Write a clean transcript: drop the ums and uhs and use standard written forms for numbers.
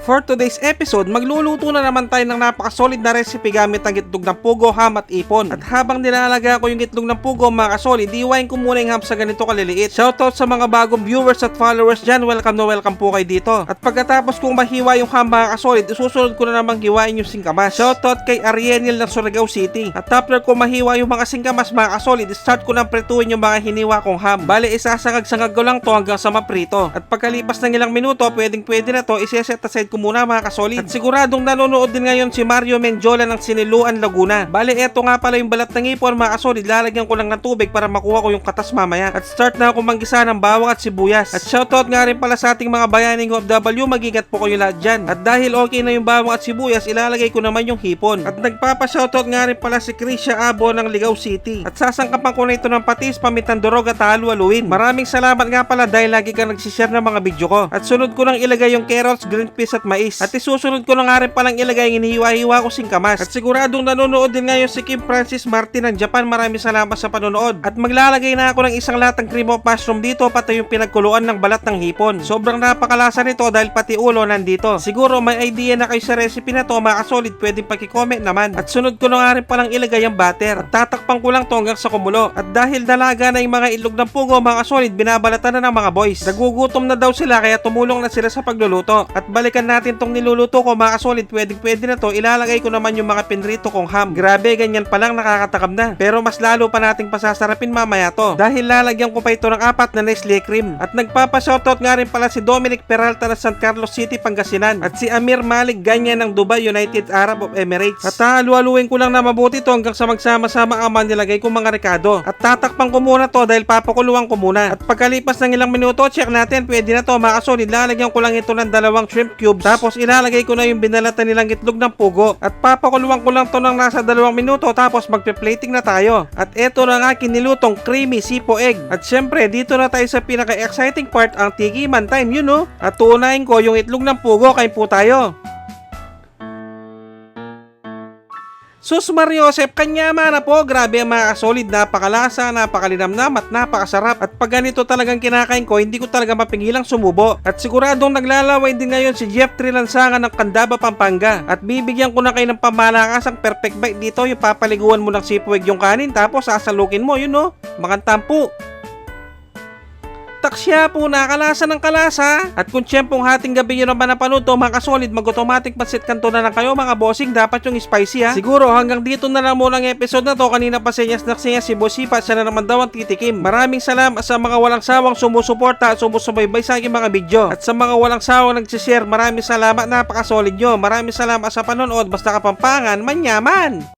For today's episode, magluluto na naman tayo ng napakasolid na recipe gamit ang itlog ng pugo, ham at ipon. At habang nilalaga ko yung itlog ng pugo mga kasolid, iwain ko muna yung ham sa ganito kaliliit. Shoutout sa mga bagong viewers at followers dyan, welcome na welcome po kayo dito. At pagkatapos kong mahiwa yung ham mga kasolid, isusunod ko na namang hiwain yung singkamas. Shoutout kay Arienil ng Surigao City. At after ko mahiwa yung mga singkamas mga kasolid, start ko nang prituin yung mga hiniwa kong ham. Bale, isasangag-sangag ko lang to hanggang sa maprito. At pagkalipas ng ilang minuto, pwede na to, iseset aside ko muna mga kasolid. At siguradong nanonood din ngayon si Mario Menjola ng Siniluan, Laguna. Bale, eto nga pala yung balat ng ipon mga kasolid. Lalagyan ko lang ng tubig para makuha ko yung katas mamaya. At start na ako manggisa ng bawang at sibuyas. At shoutout nga rin pala sa ating mga bayaning OFW, mag-ingat po kayo lahat dyan. At dahil okay na yung bawang at sibuyas, ilalagay ko naman yung hipon. At nagpapa-shoutout nga rin pala si Krisha Abo ng Ligao City. At sasangkapan ko na ito ng patis, pamitang durog at halu-haluin. Maraming salamat nga pala dahil lagi kang nagsishare ng mga video ko. At sunod ko nang ilagay yung carrots, green peas at mais. At isusunod ko na nga rin palang ilagay yung hinihiwa-hiwa ko singkamas. At siguradong nanonood din ngayon si Kim Francis Martin ng Japan. Maraming salamat sa panonood. At maglalagay na ako ng isang latang cream of mushroom dito, pati yung pinagkuluan ng balat ng hipon. Sobrang napakalasa nito dahil pati ulo nandito. Siguro may idea na kayo sa recipe na to mga kasolid, pwedeng paki-comment naman. At sunod ko na nga rin palang ilagay ang butter. At tatakpan ko lang to hanggang sa kumulo. At dahil dalaga na yung mga itlog ng pugo mga kasolid, binabalatan na ng mga boys. Nagugutom na daw sila kaya tumulong na sila sa pagluluto. At balikan natin tong niluluto ko mga kasolid, pwede na to. Ilalagay ko naman yung mga pinrito kong ham. Grabe, ganyan pa lang nakakatakam na. Pero mas lalo pa nating pasasarapin mamaya to. Dahil lalagyan ko pa ito ng 4 na Nestle cream. At nagpapa-shoutout nga rin pala si Dominic Peralta ng San Carlos City, Pangasinan. At si Amir Malik Ganyan ng Dubai, United Arab Emirates. At halu-haluin ko lang na mabuti to hanggang sa magsama-sama ang nilagay kong mga rekado. At tatakpan ko muna to dahil papakuluan ko muna. At pagkalipas ng ilang minuto, check natin, pwede na to mga kasolid. Lalagyan ko lang ito ng 2 shrimp cubes. Tapos ilalagay ko na yung binalatan nilang itlog ng pugo. At papakuluan ko lang to ng nasa 2 minuto. Tapos magpe-plating na tayo. At eto na nga kinilutong creamy sipo egg. At syempre dito na tayo sa pinaka-exciting part, ang tikiman time, yun no? At tuunahin ko yung itlog ng pugo, kain po tayo. Sus Mariosep, kanyama na po. Grabe ang mga kasolid, napakalasa, napakalinamnam at napakasarap. At pag ganito talagang kinakain ko, hindi ko talaga mapigilang sumubo. At siguradong naglalaway din ngayon si Jeffrey Lansangan ng Candaba, Pampanga. At bibigyan ko na kayo ng pamalakas ang perfect bite dito. Yung papaliguan mo ng sipuweg yung kanin, tapos sasalukin mo, yun no? Makantampu. Taksya po, nakalasa ng kalasa. At kung tiyempong hating gabi nyo naman napanood to mga kasolid, mag-automatic pansit kanto na lang kayo mga bossing. Dapat yung spicy ha. Siguro hanggang dito na lang muna ang episode na to. Kanina pa senyas si Bosipa, siya na naman daw ang titikim. Maraming salamat sa mga walang sawang sumusuporta at sumusubaybay sa aking mga video. At sa mga walang sawang nagsishare, maraming salamat, napakasolid nyo. Maraming salamat sa panonood. Basta Kapampangan, manyaman!